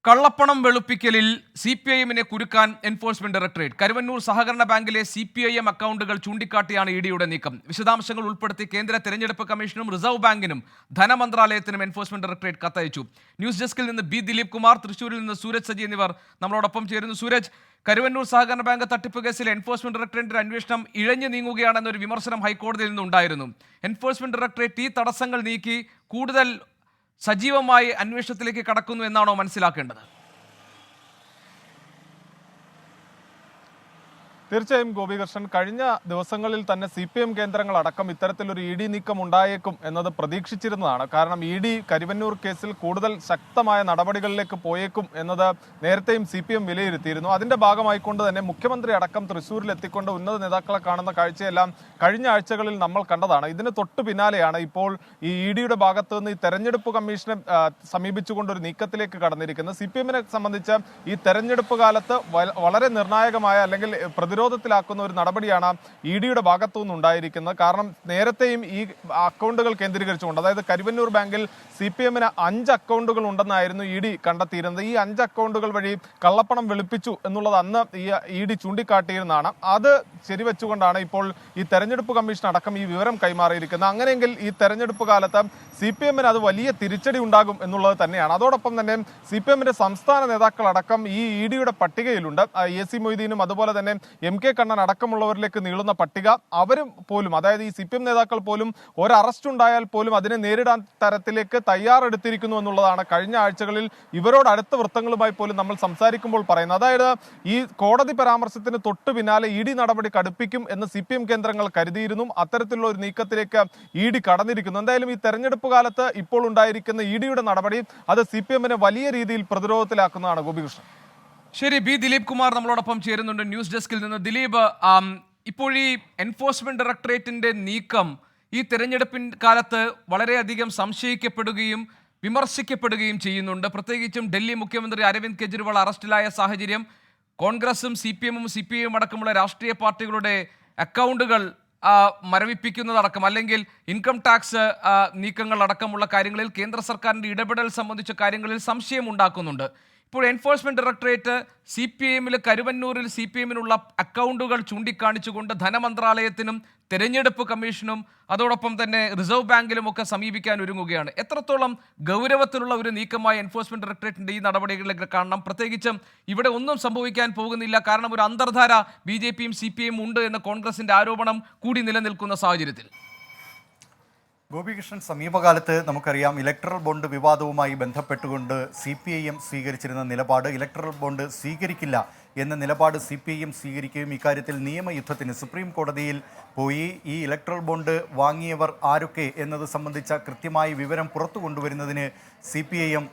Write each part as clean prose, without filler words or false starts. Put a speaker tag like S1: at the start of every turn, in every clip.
S1: കള്ളപ്പണം വെളുപ്പിക്കലിൽ CPIMനെ കുരുക്കാൻ enforcement directorate. Karuvannur സഹകരണ ബാങ്കിലെ CPIM അക്കൗണ്ടുകൾ ചൂണ്ടിക്കാട്ടിയാണ് ഇഡിയുടെ നീക്കം. വിശദാംശങ്ങൾ ഉൾപ്പെടുത്തി കേന്ദ്ര തെരഞ്ഞെടുപ്പ് കമ്മീഷനും റിസർവ് ബാങ്കിനും ധനമന്ത്രാലയത്തിനും എൻഫോഴ്സ്മെന്റ് ഡയറക്ടറേറ്റ് കത്തയച്ചു. ന്യൂസ് ഡെസ്കിൽ നിന്ന് ബി ദിലീപ് കുമാർ, തൃശൂരിൽ നിന്ന് സൂരജ് സജി എന്നിവർ നമ്മളോടൊപ്പം ചേരുന്നു. സൂരജ്, കരുവന്നൂർ സഹകരണ ബാങ്ക് തട്ടിപ്പ് കേസിൽ എൻഫോഴ്സ്മെന്റ് ഡയറക്ടറേറ്റിന്റെ അന്വേഷണം ഇഴഞ്ഞു നീങ്ങുകയാണെന്നൊരു വിമർശനം ഹൈക്കോടതിയിൽ നിന്നുണ്ടായിരുന്നു. എൻഫോഴ്സ്മെന്റ് ഡയറക്ടറേറ്റ് ഈ തടസ്സങ്ങൾ നീക്കി കൂടുതൽ സജീവമായി അന്വേഷണത്തിലേക്ക് കടക്കുന്നു എന്നാണോ മനസ്സിലാക്കേണ്ടത്?
S2: തീർച്ചയായും ഗോപികൃഷ്ണൻ, കഴിഞ്ഞ ദിവസങ്ങളിൽ തന്നെ CPM കേന്ദ്രങ്ങളടക്കം ഇത്തരത്തിലൊരു ED നീക്കം ഉണ്ടായേക്കും എന്നത് പ്രതീക്ഷിച്ചിരുന്നതാണ്. കാരണം ED കരുവന്നൂർ കേസിൽ കൂടുതൽ ശക്തമായ നടപടികളിലേക്ക് പോയേക്കും എന്നത് നേരത്തെയും CPM വിലയിരുത്തിയിരുന്നു. അതിന്റെ ഭാഗമായിക്കൊണ്ട് തന്നെ മുഖ്യമന്ത്രി അടക്കം തൃശ്ശൂരിൽ എത്തിക്കൊണ്ട് ഉന്നത നേതാക്കളെ കാണുന്ന കാഴ്ചയെല്ലാം കഴിഞ്ഞ ആഴ്ചകളിൽ നമ്മൾ കണ്ടതാണ്. ഇതിന് തൊട്ടു പിന്നാലെയാണ് ഇപ്പോൾ ഈ EDയുടെ ഭാഗത്തു നിന്ന് ഈ തെരഞ്ഞെടുപ്പ് കമ്മീഷനെ സമീപിച്ചുകൊണ്ട് ഒരു നീക്കത്തിലേക്ക് കടന്നിരിക്കുന്നത്. CPMനെ സംബന്ധിച്ച് ഈ തെരഞ്ഞെടുപ്പ് കാലത്ത് വളരെ നിർണായകമായ അല്ലെങ്കിൽ പ്രതിരോധത്തിലാക്കുന്ന ഒരു നടപടിയാണ് EDയുടെ ഭാഗത്തു നിന്നുണ്ടായിരിക്കുന്നത്. കാരണം നേരത്തെയും ഈ അക്കൗണ്ടുകൾ കേന്ദ്രീകരിച്ചുകൊണ്ട്, അതായത് കരുവന്നൂർ ബാങ്കിൽ CPMന് 5 അക്കൗണ്ടുകൾ ഉണ്ടെന്നായിരുന്നു ED കണ്ടെത്തിയിരുന്നത്. ഈ 5 അക്കൗണ്ടുകൾ വഴി കള്ളപ്പണം വെളുപ്പിച്ചു എന്നുള്ളത് അന്ന് ഈ ED ചൂണ്ടിക്കാട്ടിയിരുന്നതാണ്. അത് ശരിവെച്ചുകൊണ്ടാണ് ഇപ്പോൾ ഈ തെരഞ്ഞെടുപ്പ് കമ്മീഷൻ അടക്കം ഈ വിവരം കൈമാറിയിരിക്കുന്നത്. അങ്ങനെയെങ്കിൽ ഈ തെരഞ്ഞെടുപ്പ് കാലത്ത് CPMന് അത് വലിയ തിരിച്ചടി ഉണ്ടാകും എന്നുള്ളത് തന്നെയാണ്. അതോടൊപ്പം തന്നെ CPMന്റെ സംസ്ഥാന നേതാക്കളടക്കം ഈ EDയുടെ പട്ടികയിലുണ്ട്. AC മൊയ്തീനും അതുപോലെ തന്നെ MK കണ്ണൻ അടക്കമുള്ളവരിലേക്ക് നീളുന്ന പട്ടിക. അവരും പോലും, അതായത് ഈ CPM നേതാക്കൾ പോലും ഒരു അറസ്റ്റ് ഉണ്ടായാൽ പോലും അതിനെ നേരിടാൻ തരത്തിലേക്ക് തയ്യാറെടുത്തിരിക്കുന്നു എന്നുള്ളതാണ് കഴിഞ്ഞ ആഴ്ചകളിൽ ഇവരോട് അടുത്ത വൃത്തങ്ങളുമായി പോലും നമ്മൾ സംസാരിക്കുമ്പോൾ പറയുന്നത്. അതായത് ഈ കോടതി പരാമർശത്തിന് തൊട്ടു പിന്നാലെ ED നടപടി കടുപ്പിക്കും എന്ന് CPM കേന്ദ്രങ്ങൾ കരുതിയിരുന്നു. അത്തരത്തിലുള്ള ഒരു നീക്കത്തിലേക്ക് ED കടന്നിരിക്കുന്നു. എന്തായാലും ഈ തെരഞ്ഞെടുപ്പ് കാലത്ത് ഇപ്പോൾ ഉണ്ടായിരിക്കുന്ന EDയുടെ നടപടി അത് CPMനെ വലിയ രീതിയിൽ പ്രതിരോധത്തിലാക്കുന്നതാണ്. ഗോപികൃഷ്ണൻ.
S1: ശരി, ബി ദിലീപ് കുമാർ നമ്മളോടൊപ്പം ചേരുന്നുണ്ട് ന്യൂസ് ഡെസ്കിൽ നിന്ന്. ദിലീപ്, ഇപ്പോൾ ഈ എൻഫോഴ്സ്മെന്റ് ഡയറക്ടറേറ്റിന്റെ നീക്കം ഈ തെരഞ്ഞെടുപ്പിൻ കാലത്ത് വളരെയധികം സംശയിക്കപ്പെടുകയും വിമർശിക്കപ്പെടുകയും ചെയ്യുന്നുണ്ട്. പ്രത്യേകിച്ചും ഡൽഹി മുഖ്യമന്ത്രി അരവിന്ദ് കെജ്രിവാൾ അറസ്റ്റിലായ സാഹചര്യം, കോൺഗ്രസും CPMും CPIയും അടക്കമുള്ള രാഷ്ട്രീയ പാർട്ടികളുടെ അക്കൗണ്ടുകൾ മരവിപ്പിക്കുന്നതടക്കം അല്ലെങ്കിൽ ഇൻകം ടാക്സ് നീക്കങ്ങൾ അടക്കമുള്ള കാര്യങ്ങളിൽ കേന്ദ്ര സർക്കാരിൻ്റെ ഇടപെടൽ സംബന്ധിച്ച കാര്യങ്ങളിൽ സംശയം ഉണ്ടാക്കുന്നുണ്ട്. ഇപ്പോൾ എൻഫോഴ്സ്മെന്റ് ഡയറക്ടറേറ്റ് CPIമിൽ കരുവന്നൂരിൽ CPIമിനുള്ള അക്കൗണ്ടുകൾ ചൂണ്ടിക്കാണിച്ചുകൊണ്ട് ധനമന്ത്രാലയത്തിനും തെരഞ്ഞെടുപ്പ് കമ്മീഷനും അതോടൊപ്പം തന്നെ റിസർവ് ബാങ്കിലും ഒക്കെ സമീപിക്കാൻ ഒരുങ്ങുകയാണ്. എത്രത്തോളം ഗൗരവത്തിലുള്ള ഒരു നീക്കമായി എൻഫോഴ്സ്മെന്റ് ഡയറക്ടറേറ്റിന്റെ ഈ നടപടികളിലേക്ക് കാണണം? പ്രത്യേകിച്ചും ഇവിടെ ഒന്നും സംഭവിക്കാൻ പോകുന്നില്ല, കാരണം ഒരു അന്തർധാര BJPയും CPIയും ഉണ്ട് എന്ന കോൺഗ്രസിന്റെ ആരോപണം കൂടി നിലനിൽക്കുന്ന സാഹചര്യത്തിൽ.
S3: ഗോപികൃഷ്ണൻ, സമീപകാലത്ത് നമുക്കറിയാം ഇലക്ട്രൽ ബോണ്ട് വിവാദവുമായി ബന്ധപ്പെട്ടുകൊണ്ട് CPIM സ്വീകരിച്ചിരുന്ന നിലപാട്, ഇലക്ട്രൽ ബോണ്ട് സ്വീകരിക്കില്ല എന്ന നിലപാട് CPIM സ്വീകരിക്കുകയും ഇക്കാര്യത്തിൽ നിയമയുദ്ധത്തിന് സുപ്രീം കോടതിയിൽ പോയി ഈ ഇലക്ട്രൽ ബോണ്ട് വാങ്ങിയവർ ആരൊക്കെ എന്നത് സംബന്ധിച്ച കൃത്യമായ വിവരം പുറത്തു കൊണ്ടുവരുന്നതിന് CPIM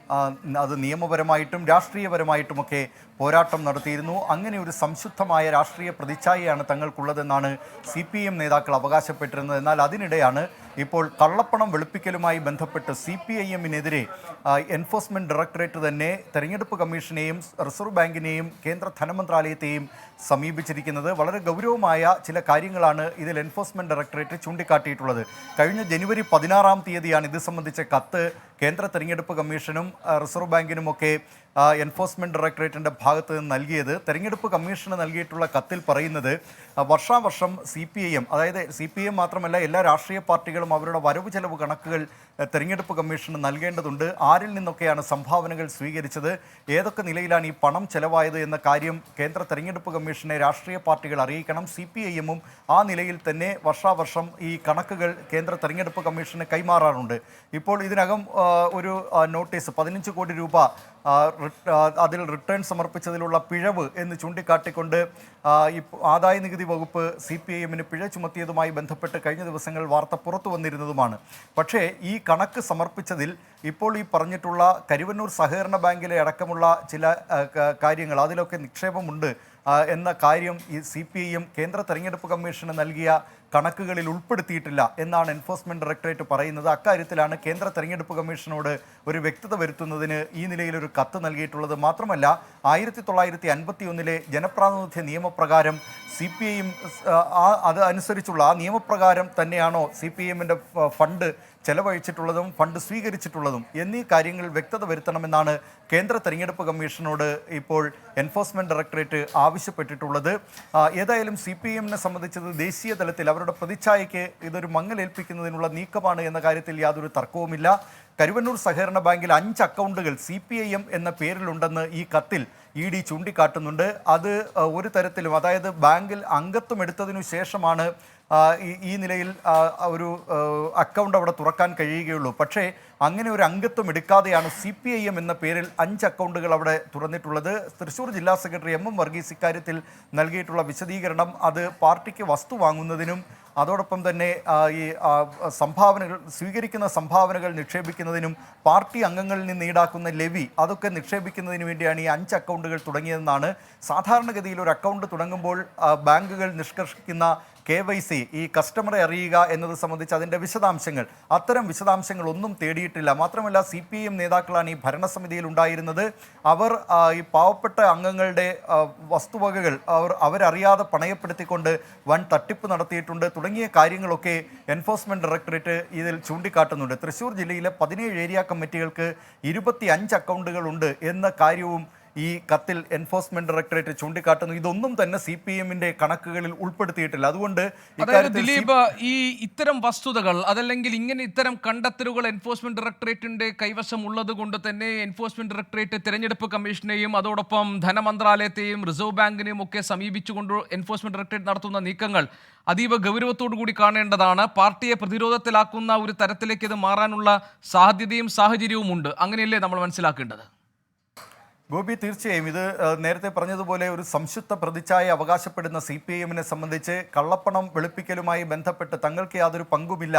S3: അത് നിയമപരമായിട്ടും രാഷ്ട്രീയപരമായിട്ടുമൊക്കെ പോരാട്ടം നടത്തിയിരുന്നു. അങ്ങനെ ഒരു സംശുദ്ധമായ രാഷ്ട്രീയ പ്രതിച്ഛായയാണ് തങ്ങൾക്കുള്ളതെന്നാണ് CPIM നേതാക്കൾ അവകാശപ്പെട്ടിരുന്നത്. എന്നാൽ അതിനിടെയാണ് ഇപ്പോൾ കള്ളപ്പണം വെളുപ്പിക്കലുമായി ബന്ധപ്പെട്ട് CPIMനെതിരെ എൻഫോഴ്സ്മെന്റ് ഡയറക്ടറേറ്റ് തന്നെ തെരഞ്ഞെടുപ്പ് കമ്മീഷനെയും റിസർവ് ബാങ്കിനെയും കേന്ദ്ര ധനമന്ത്രാലയത്തെയും സമീപിച്ചിരിക്കുന്നത്. വളരെ ഗൗരവമായ ചില കാര്യങ്ങളാണ് ഇതിൽ എൻഫോഴ്സ്മെന്റ് ഡയറക്ടറേറ്റ് ചൂണ്ടിക്കാട്ടിയിട്ടുള്ളത്. കഴിഞ്ഞ ജനുവരി 16 ഇത് സംബന്ധിച്ച കത്ത് കേന്ദ്ര തെരഞ്ഞെടുപ്പ് കമ്മീഷനും റിസർവ് ബാങ്കിനുമൊക്കെ എൻഫോഴ്സ്മെന്റ് ഡയറക്ടറേറ്റിൻ്റെ ഭാഗത്ത് നിന്ന് നൽകിയത്. തെരഞ്ഞെടുപ്പ് കമ്മീഷന് നൽകിയിട്ടുള്ള കത്തിൽ പറയുന്നത് വർഷാവർഷം CPIM, അതായത് CPIM മാത്രമല്ല എല്ലാ രാഷ്ട്രീയ പാർട്ടികളും അവരുടെ വരവ് ചെലവ് കണക്കുകൾ തെരഞ്ഞെടുപ്പ് കമ്മീഷന് നൽകേണ്ടതുണ്ട്. ആരിൽ നിന്നൊക്കെയാണ് സംഭാവനകൾ സ്വീകരിച്ചത്, ഏതൊക്കെ നിലയിലാണ് ഈ പണം ചെലവായത് എന്ന കാര്യം കേന്ദ്ര തെരഞ്ഞെടുപ്പ് കമ്മീഷനെ രാഷ്ട്രീയ പാർട്ടികൾ അറിയിക്കണം. CPIMും ആ നിലയിൽ തന്നെ വർഷാവർഷം ഈ കണക്കുകൾ കേന്ദ്ര തെരഞ്ഞെടുപ്പ് കമ്മീഷന് കൈമാറാറുണ്ട്. ഇപ്പോൾ ഇതിനകം ഒരു നോട്ടീസ് 15 കോടി രൂപ അതിൽ റിട്ടേൺ സമർപ്പിച്ചതിലുള്ള പിഴവ് എന്ന് ചൂണ്ടിക്കാട്ടിക്കൊണ്ട് ആദായ നികുതി വകുപ്പ് CPIMന് പിഴ ചുമത്തിയതുമായി ബന്ധപ്പെട്ട് കഴിഞ്ഞ ദിവസങ്ങൾ വാർത്ത പുറത്തു വന്നിരുന്നതുമാണ്. പക്ഷേ ഈ കണക്ക് സമർപ്പിച്ചതിൽ ഇപ്പോൾ ഈ പറഞ്ഞിട്ടുള്ള കരുവന്നൂർ സഹകരണ ബാങ്കിലെ അടക്കമുള്ള ചില കാര്യങ്ങൾ അതിലൊക്കെ നിക്ഷേപമുണ്ട് എന്ന കാര്യം ഈ CPIM കേന്ദ്ര തെരഞ്ഞെടുപ്പ് കമ്മീഷന് നൽകിയ കണക്കുകളിൽ ഉൾപ്പെടുത്തിയിട്ടില്ല എന്നാണ് എൻഫോഴ്സ്മെന്റ് ഡയറക്ടറേറ്റ് പറയുന്നത്. അക്കാര്യത്തിലാണ് കേന്ദ്ര തെരഞ്ഞെടുപ്പ് കമ്മീഷനോട് ഒരു വ്യക്തത വരുത്തുന്നതിന് ഈ നിലയിലൊരു കത്ത് നൽകിയിട്ടുള്ളത്. മാത്രമല്ല 1951 ജനപ്രാതിനിധ്യ നിയമപ്രകാരം CPIM അത് അനുസരിച്ചുള്ള ആ നിയമപ്രകാരം തന്നെയാണോ CPIMന്റെ ഫണ്ട് ചെലവഴിച്ചിട്ടുള്ളതും ഫണ്ട് സ്വീകരിച്ചിട്ടുള്ളതും എന്നീ കാര്യങ്ങളിൽ വ്യക്തത വരുത്തണമെന്നാണ് കേന്ദ്ര തെരഞ്ഞെടുപ്പ് കമ്മീഷനോട് ഇപ്പോൾ എൻഫോഴ്സ്മെന്റ് ഡയറക്ടറേറ്റ് ആവശ്യപ്പെട്ടിട്ടുള്ളത്. ഏതായാലും CPIMനെ സംബന്ധിച്ചത് ദേശീയ തലത്തിൽ അവരുടെ പ്രതിച്ഛായയ്ക്ക് ഇതൊരു മങ്ങലേൽപ്പിക്കുന്നതിനുള്ള നീക്കമാണ് എന്ന കാര്യത്തിൽ യാതൊരു തർക്കവുമില്ല. കരുവന്നൂർ സഹകരണ ബാങ്കിൽ 5 അക്കൗണ്ടുകൾ CPIM എന്ന പേരിലുണ്ടെന്ന് ഈ കത്തിൽ ED ചൂണ്ടിക്കാട്ടുന്നുണ്ട്. അത് ഒരു തരത്തിലും, അതായത് ബാങ്കിൽ അംഗത്വം എടുത്തതിനു ശേഷമാണ് ഈ നിലയിൽ ഒരു അക്കൗണ്ട് അവിടെ തുറക്കാൻ കഴിയുകയുള്ളൂ. പക്ഷേ അങ്ങനെ ഒരു അംഗത്വം എടുക്കാതെയാണ് CPIM എന്ന പേരിൽ 5 അക്കൗണ്ടുകൾ അവിടെ തുറന്നിട്ടുള്ളത്. തൃശ്ശൂർ ജില്ലാ സെക്രട്ടറി MM വർഗീസ് ഇക്കാര്യത്തിൽ നൽകിയിട്ടുള്ള വിശദീകരണം അത് പാർട്ടിക്ക് വസ്തു വാങ്ങുന്നതിനും അതോടൊപ്പം തന്നെ ഈ സംഭാവനകൾ സ്വീകരിക്കുന്ന സംഭാവനകൾ നിക്ഷേപിക്കുന്നതിനും പാർട്ടി അംഗങ്ങളിൽ നിന്ന് ഈടാക്കുന്ന ലെവി അതൊക്കെ നിക്ഷേപിക്കുന്നതിന് വേണ്ടിയാണ് ഈ 5 അക്കൗണ്ടുകൾ തുടങ്ങിയതെന്നാണ്. സാധാരണഗതിയിൽ ഒരു അക്കൗണ്ട് തുടങ്ങുമ്പോൾ ബാങ്കുകൾ നിഷ്കർഷിക്കുന്ന KYC, ഈ കസ്റ്റമറെ അറിയുക എന്നത് സംബന്ധിച്ച് അതിൻ്റെ വിശദാംശങ്ങൾ, അത്തരം വിശദാംശങ്ങൾ ഒന്നും തേടിയിട്ടില്ല. മാത്രമല്ല CPIM നേതാക്കളാണ് ഈ ഭരണസമിതിയിൽ ഉണ്ടായിരുന്നത്. അവർ ഈ പാവപ്പെട്ട അംഗങ്ങളുടെ വസ്തുവകകൾ അവരറിയാതെ പണയപ്പെടുത്തിക്കൊണ്ട് വൻ തട്ടിപ്പ് നടത്തിയിട്ടുണ്ട് തുടങ്ങിയ കാര്യങ്ങളൊക്കെ എൻഫോഴ്സ്മെന്റ് ഡയറക്ടറേറ്റ് ഇതിൽ ചൂണ്ടിക്കാട്ടുന്നുണ്ട്. തൃശ്ശൂർ ജില്ലയിലെ 17 ഏരിയ കമ്മിറ്റികൾക്ക് 25 അക്കൗണ്ടുകൾ ഉണ്ട് എന്ന കാര്യവും ഈ കത്തിൽ എൻഫോഴ്സ്മെന്റ് ഡയറക്ടറേറ്റ് ചൂണ്ടിക്കാട്ടുന്നു. ഇതൊന്നും തന്നെ CPIMന്റെ കണക്കുകളിൽ ഉൾപ്പെടുത്തിയിട്ടില്ല. അതുകൊണ്ട്
S1: ദിലീപ്, ഈ ഇത്തരം വസ്തുതകൾ അതല്ലെങ്കിൽ ഇത്തരം കണ്ടെത്തലുകൾ എൻഫോഴ്സ്മെന്റ് ഡയറക്ടറേറ്റിന്റെ കൈവശം ഉള്ളത് കൊണ്ട് തന്നെ എൻഫോഴ്സ്മെന്റ് ഡയറക്ടറേറ്റ് തെരഞ്ഞെടുപ്പ് കമ്മീഷനെയും അതോടൊപ്പം ധനമന്ത്രാലയത്തെയും റിസർവ് ബാങ്കിനെയും ഒക്കെ സമീപിച്ചുകൊണ്ട് എൻഫോഴ്സ്മെന്റ് ഡയറക്ടറേറ്റ് നടത്തുന്ന നീക്കങ്ങൾ അതീവ ഗൗരവത്തോടു കൂടി കാണേണ്ടതാണ്. പാർട്ടിയെ പ്രതിരോധത്തിലാക്കുന്ന ഒരു തരത്തിലേക്ക് ഇത് മാറാനുള്ള സാധ്യതയും സാഹചര്യവും ഉണ്ട്. അങ്ങനെയല്ലേ നമ്മൾ മനസ്സിലാക്കേണ്ടത്?
S3: ഗോപി, തീർച്ചയായും ഇത് നേരത്തെ പറഞ്ഞതുപോലെ ഒരു സംശുദ്ധ പ്രതിച്ഛായ അവകാശപ്പെടുന്ന CPIMനെ സംബന്ധിച്ച് കള്ളപ്പണം വെളുപ്പിക്കലുമായി ബന്ധപ്പെട്ട് തങ്ങൾക്ക് യാതൊരു പങ്കുമില്ല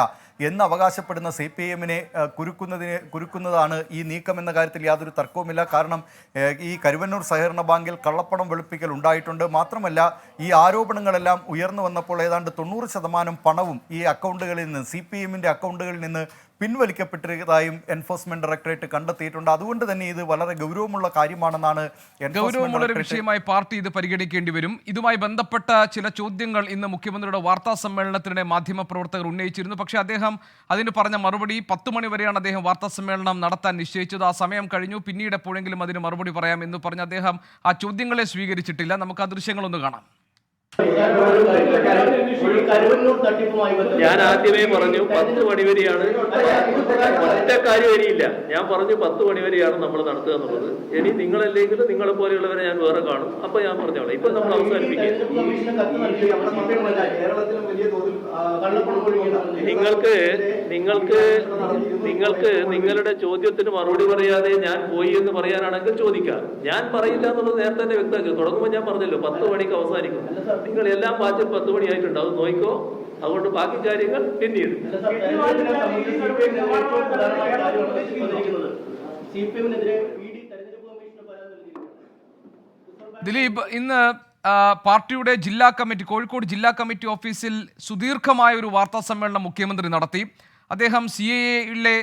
S3: എന്ന് അവകാശപ്പെടുന്ന CPIMനെ കുരുക്കുന്നതാണ് ഈ നീക്കം എന്ന കാര്യത്തിൽ യാതൊരു തർക്കവുമില്ല. കാരണം ഈ കരുവന്നൂർ സഹകരണ ബാങ്കിൽ കള്ളപ്പണം വെളുപ്പിക്കൽ ഉണ്ടായിട്ടുണ്ട്. മാത്രമല്ല ഈ ആരോപണങ്ങളെല്ലാം ഉയർന്നു വന്നപ്പോൾ ഏതാണ്ട് 90% പണവും ഈ അക്കൗണ്ടുകളിൽ നിന്ന് CPIMന്റെ അക്കൗണ്ടുകളിൽ നിന്ന് പിൻവലിക്കപ്പെട്ടിരുന്നതായും എൻഫോഴ്സ്മെന്റ് ഡയറക്ടറേറ്റ് കണ്ടെത്തിയിട്ടുണ്ട്. അതുകൊണ്ട് തന്നെ ഇത് വളരെ ഗൗരവമുള്ള കാര്യമാണെന്നാണ്.
S1: ഗൗരവമുള്ളൊരു വിഷയമായി പാർട്ടി ഇത് പരിഗണിക്കേണ്ടി വരും. ഇതുമായി ബന്ധപ്പെട്ട ചില ചോദ്യങ്ങൾ ഇന്ന് മുഖ്യമന്ത്രിയുടെ വാർത്താ സമ്മേളനത്തിനിടെ മാധ്യമപ്രവർത്തകർ ഉന്നയിച്ചിരുന്നു. പക്ഷേ അദ്ദേഹം അതിന് പറഞ്ഞ മറുപടി 10 മണി വരെയാണ് അദ്ദേഹം വാർത്താ സമ്മേളനം നടത്താൻ നിശ്ചയിച്ചത്. ആ സമയം കഴിഞ്ഞു, പിന്നീട് എപ്പോഴെങ്കിലും അതിന് മറുപടി പറയാം എന്ന് പറഞ്ഞ് അദ്ദേഹം ആ ചോദ്യങ്ങളെ സ്വീകരിച്ചിട്ടില്ല. നമുക്ക് ആ ദൃശ്യങ്ങളൊന്ന് കാണാം.
S4: ഞാൻ ആദ്യമേ പറഞ്ഞു 10 മണി വരെയാണ്, ഒറ്റ കാര്യം ഇനിയില്ല. ഞാൻ പറഞ്ഞു 10 മണി വരെയാണ് നമ്മൾ നടത്തുക എന്നുള്ളത്. ഇനി നിങ്ങളല്ലെങ്കിൽ നിങ്ങളെ പോലെയുള്ളവരെ ഞാൻ വേറെ കാണും. അപ്പൊ ഞാൻ പറഞ്ഞോളാം. ഇപ്പൊ നമ്മൾ അവസാനിപ്പിക്കുക. നിങ്ങൾക്ക് നിങ്ങളുടെ ചോദ്യത്തിന് മറുപടി പറയാതെ ഞാൻ പോയി എന്ന് പറയാനാണെങ്കിൽ ചോദിക്കാം. ഞാൻ പറയില്ല എന്നുള്ളത് നേരത്തെ തന്നെ വ്യക്തമാക്കി. തുടങ്ങുമ്പോൾ ഞാൻ പറഞ്ഞല്ലോ 10 മണിക്ക് അവസാനിക്കും. നിങ്ങൾ എല്ലാം വാച്ചിൽ 10 മണിയായിട്ടുണ്ടാവും, നോയിക്കോ. അതുകൊണ്ട് ബാക്കി കാര്യങ്ങൾ പിന്നീട്.
S1: ദിലീപ്, ഇന്ന് പാർട്ടിയുടെ ജില്ലാ കമ്മിറ്റി, കോഴിക്കോട് ജില്ലാ കമ്മിറ്റി ഓഫീസിൽ സുദീർഘമായ ഒരു വാർത്താ സമ്മേളനം മുഖ്യമന്ത്രി നടത്തി. അദ്ദേഹം CAA-യിലെ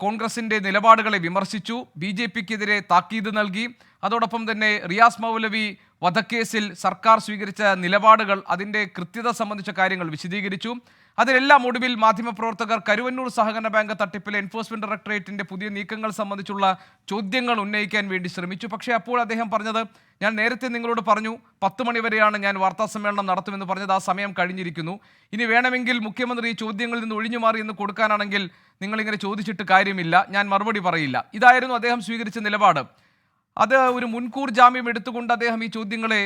S1: കോൺഗ്രസിൻ്റെ നിലപാടുകളെ വിമർശിച്ചു, BJPക്കെതിരെ താക്കീത് നൽകി. അതോടൊപ്പം തന്നെ റിയാസ് മൗലവി വധക്കേസിൽ സർക്കാർ സ്വീകരിച്ച നിലപാടുകൾ, അതിൻ്റെ കൃത്യത സംബന്ധിച്ച കാര്യങ്ങൾ വിശദീകരിച്ചു. അതിലെല്ലാം ഒടുവിൽ മാധ്യമപ്രവർത്തകർ കരുവന്നൂർ സഹകരണ ബാങ്ക് തട്ടിപ്പിലെ എൻഫോഴ്സ്മെന്റ് ഡയറക്ടറേറ്റിന്റെ പുതിയ നീക്കങ്ങൾ സംബന്ധിച്ചുള്ള ചോദ്യങ്ങൾ ഉന്നയിക്കാൻ വേണ്ടി ശ്രമിച്ചു. പക്ഷേ അപ്പോൾ അദ്ദേഹം പറഞ്ഞത്, ഞാൻ നേരത്തെ നിങ്ങളോട് പറഞ്ഞു 10 മണി വരെയാണ് ഞാൻ വാർത്താ സമ്മേളനം നടത്തുമെന്ന് പറഞ്ഞത്. ആ സമയം കഴിഞ്ഞിരിക്കുന്നു. ഇനി വേണമെങ്കിൽ മുഖ്യമന്ത്രി ഈ ചോദ്യങ്ങളിൽ നിന്ന് ഒഴിഞ്ഞു മാറി എന്ന് കൊടുക്കാനാണെങ്കിൽ നിങ്ങളിങ്ങനെ ചോദിച്ചിട്ട് കാര്യമില്ല, ഞാൻ മറുപടി പറയില്ല. ഇതായിരുന്നു അദ്ദേഹം സ്വീകരിച്ച നിലപാട്. അത് ഒരു മുൻകൂർ ജാമ്യം എടുത്തുകൊണ്ട് അദ്ദേഹം ഈ ചോദ്യങ്ങളെ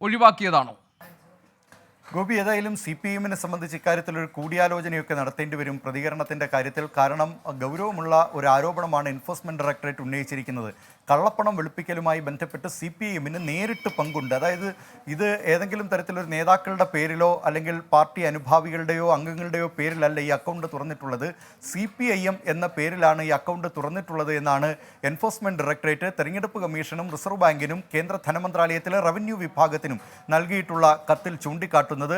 S1: ഒഴിവാക്കിയതാണോ?
S3: ഗോപി, ഏതായാലും CPIMനെ സംബന്ധിച്ച് ഇക്കാര്യത്തിൽ ഒരു കൂടിയാലോചനയൊക്കെ നടത്തേണ്ടി വരും പ്രതികരണത്തിൻ്റെ കാര്യത്തിൽ. കാരണം ഗൗരവമുള്ള ഒരു ആരോപണമാണ് എൻഫോഴ്സ്മെന്റ് ഡയറക്ടറേറ്റ് ഉന്നയിച്ചിരിക്കുന്നത്. കള്ളപ്പണം വെളുപ്പിക്കലുമായി ബന്ധപ്പെട്ട് CPIMന് നേരിട്ട് പങ്കുണ്ട്. അതായത് ഇത് ഏതെങ്കിലും തരത്തിലൊരു നേതാക്കളുടെ പേരിലോ അല്ലെങ്കിൽ പാർട്ടി അനുഭാവികളുടെയോ അംഗങ്ങളുടെയോ പേരിലല്ല ഈ അക്കൗണ്ട് തുറന്നിട്ടുള്ളത്. CPIM എന്ന പേരിലാണ് ഈ അക്കൗണ്ട് തുറന്നിട്ടുള്ളത് എന്നാണ് എൻഫോഴ്സ്മെന്റ് ഡയറക്ടറേറ്റ് തെരഞ്ഞെടുപ്പ് കമ്മീഷനും റിസർവ് ബാങ്കിനും കേന്ദ്ര ധനമന്ത്രാലയത്തിലെ റവന്യൂ വിഭാഗത്തിനും നൽകിയിട്ടുള്ള കത്തിൽ ചൂണ്ടിക്കാട്ടുന്നത്. വന്നത്.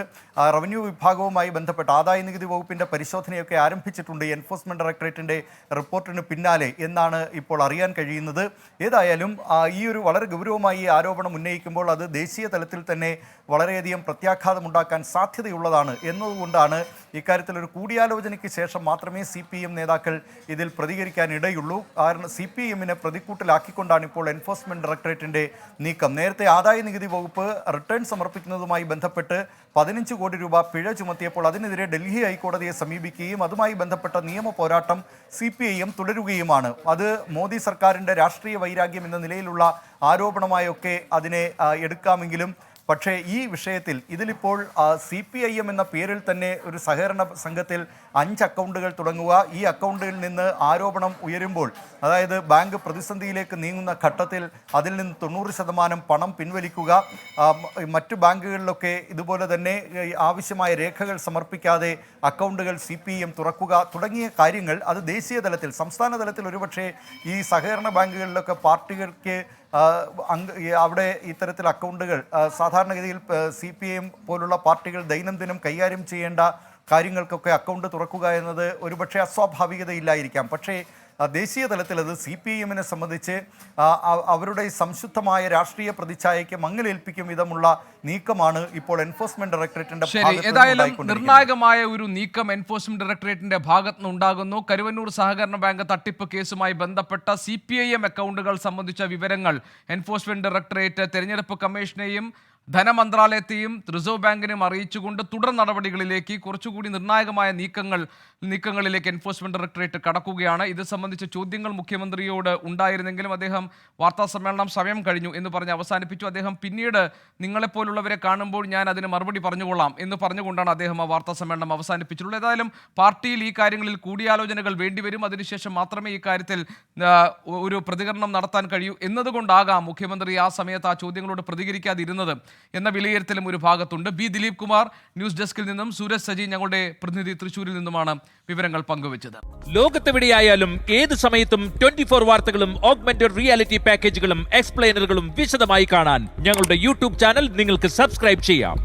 S3: റവന്യൂ വിഭാഗവുമായി ബന്ധപ്പെട്ട് ആദായ നികുതി വകുപ്പിൻ്റെ പരിശോധനയൊക്കെ ആരംഭിച്ചിട്ടുണ്ട് എൻഫോഴ്സ്മെൻറ്റ് ഡയറക്ടറേറ്റിൻ്റെ റിപ്പോർട്ടിന് പിന്നാലെ എന്നാണ് ഇപ്പോൾ അറിയാൻ കഴിയുന്നത്. ഏതായാലും ഈ ഒരു വളരെ ഗൗരവമായി ഈ ആരോപണം ഉന്നയിക്കുമ്പോൾ അത് ദേശീയ തലത്തിൽ തന്നെ വളരെയധികം പ്രത്യാഘാതമുണ്ടാക്കാൻ സാധ്യതയുള്ളതാണ് എന്നതുകൊണ്ടാണ് ഇക്കാര്യത്തിൽ ഒരു കൂടിയാലോചനയ്ക്ക് ശേഷം മാത്രമേ CPM നേതാക്കൾ ഇതിൽ പ്രതികരിക്കാൻ ഇടയുള്ളൂ. കാരണം CPMനെ പ്രതിക്കൂട്ടിലാക്കിക്കൊണ്ടാണ് ഇപ്പോൾ എൻഫോഴ്സ്മെൻറ്റ് ഡയറക്ടറേറ്റിൻ്റെ നീക്കം. നേരത്തെ ആദായ നികുതി വകുപ്പ് റിട്ടേൺ സമർപ്പിക്കുന്നതുമായി ബന്ധപ്പെട്ട് 15 കോടി രൂപ പിഴ ചുമത്തിയപ്പോൾ അതിനെതിരെ ഡൽഹി ഹൈക്കോടതിയെ സമീപിക്കുകയും അതുമായി ബന്ധപ്പെട്ട നിയമ പോരാട്ടം CPIM തുടരുകയുമാണ്. അത് മോദി സർക്കാരിൻ്റെ രാഷ്ട്രീയ വൈരാഗ്യം എന്ന നിലയിലുള്ള ആരോപണമായൊക്കെ അതിനെ എടുക്കാമെങ്കിലും പക്ഷേ ഈ വിഷയത്തിൽ ഇതിലിപ്പോൾ CPIM എന്ന പേരിൽ തന്നെ ഒരു സഹകരണ സംഘത്തിൽ 5 അക്കൗണ്ടുകൾ തുടങ്ങുക, ഈ അക്കൗണ്ടിൽ നിന്ന് ആരോപണം ഉയരുമ്പോൾ, അതായത് ബാങ്ക് പ്രതിസന്ധിയിലേക്ക് നീങ്ങുന്ന ഘട്ടത്തിൽ അതിൽ നിന്ന് 90% പണം പിൻവലിക്കുക, മറ്റു ബാങ്കുകളിലൊക്കെ ഇതുപോലെ തന്നെ ആവശ്യമായ രേഖകൾ സമർപ്പിക്കാതെ അക്കൗണ്ടുകൾ CPIM തുറക്കുക തുടങ്ങിയ കാര്യങ്ങൾ അത് ദേശീയ തലത്തിൽ, സംസ്ഥാന തലത്തിൽ ഒരുപക്ഷെ ഈ സഹകരണ ബാങ്കുകളിലൊക്കെ പാർട്ടികൾക്ക് അവിടെ ഇത്തരത്തിൽ അക്കൗണ്ടുകൾ സാധാരണഗതിയിൽ CPIM പോലുള്ള പാർട്ടികൾ ദൈനംദിനം കൈകാര്യം ചെയ്യേണ്ട കാര്യങ്ങൾക്കൊക്കെ അക്കൗണ്ട് തുറക്കുക എന്നത് ഒരുപക്ഷെ അസ്വാഭാവികതയില്ലായിരിക്കാം. പക്ഷേ ദേശീയ തലത്തിൽ അത് CPIMനെ സംബന്ധിച്ച് അവരുടെ സംശുദ്ധമായ രാഷ്ട്രീയ പ്രതിച്ഛായയ്ക്ക് മങ്ങലേൽപ്പിക്കും വിധമുള്ള നീക്കമാണ് ഇപ്പോൾ എൻഫോഴ്സ്മെന്റ് ഡയറക്ടറേറ്റിന്റെ
S1: ഏതായാലും നിർണായകമായ ഒരു നീക്കം എൻഫോഴ്സ്മെന്റ് ഡയറക്ടറേറ്റിന്റെ ഭാഗത്ത് നിന്നുണ്ടാകുന്നു. കരുവന്നൂർ സഹകരണ ബാങ്ക് തട്ടിപ്പ് കേസുമായി ബന്ധപ്പെട്ട CPIM അക്കൗണ്ടുകൾ സംബന്ധിച്ച വിവരങ്ങൾ എൻഫോഴ്സ്മെന്റ് ഡയറക്ടറേറ്റ് തെരഞ്ഞെടുപ്പ് കമ്മീഷനെയും ധനമന്ത്രാലയത്തെയും റിസർവ് ബാങ്കിനെയും അറിയിച്ചുകൊണ്ട് തുടർ നടപടികളിലേക്ക് കുറച്ചുകൂടി നിർണായകമായ നീക്കങ്ങളിലേക്ക് എൻഫോഴ്സ്മെന്റ് ഡയറക്ടറേറ്റ് കടക്കുകയാണ്. ഇത് സംബന്ധിച്ച ചോദ്യങ്ങൾ മുഖ്യമന്ത്രിയോട് ഉണ്ടായിരുന്നെങ്കിലും അദ്ദേഹം വാർത്താ സമ്മേളനം സമയം കഴിഞ്ഞു എന്ന് പറഞ്ഞ് അവസാനിപ്പിച്ചു. അദ്ദേഹം പിന്നീട് നിങ്ങളെപ്പോലുള്ളവരെ കാണുമ്പോൾ ഞാൻ അതിന് മറുപടി പറഞ്ഞുകൊള്ളാം എന്ന് പറഞ്ഞുകൊണ്ടാണ് അദ്ദേഹം ആ വാർത്താ സമ്മേളനം അവസാനിപ്പിച്ചിട്ടുള്ളത്. ഏതായാലും പാർട്ടിയിൽ ഈ കാര്യങ്ങളിൽ കൂടിയാലോചനകൾ വേണ്ടിവരും. അതിനുശേഷം മാത്രമേ ഈ കാര്യത്തിൽ ഒരു പ്രതികരണം നടത്താൻ കഴിയൂ എന്നതുകൊണ്ടാകാം മുഖ്യമന്ത്രി ആ സമയത്ത് ആ ചോദ്യങ്ങളോട് പ്രതികരിക്കാതിരുന്നത് എന്ന വിലയിരുത്തലും ഒരു ഭാഗത്തുണ്ട്. ദിലീപ് കുമാർ, ന്യൂസ് ഡെസ്കിൽ നിന്നും. സൂരജ് സജി ഞങ്ങളുടെ പ്രതിനിധി തൃശ്ശൂരിൽ നിന്നുമാണ് വിവരങ്ങൾ പങ്കുവച്ചത്.
S5: ലോകത്തെവിടെയായാലും ഏത് സമയത്തും 24 വാർത്തകളും ഓഗ്മെന്റഡ് റിയാലിറ്റി പാക്കേജുകളും എക്സ്പ്ലെയിനറുകളും വിശദമായി കാണാൻ ഞങ്ങളുടെ YouTube ചാനൽ നിങ്ങൾക്ക് സബ്സ്ക്രൈബ് ചെയ്യാം.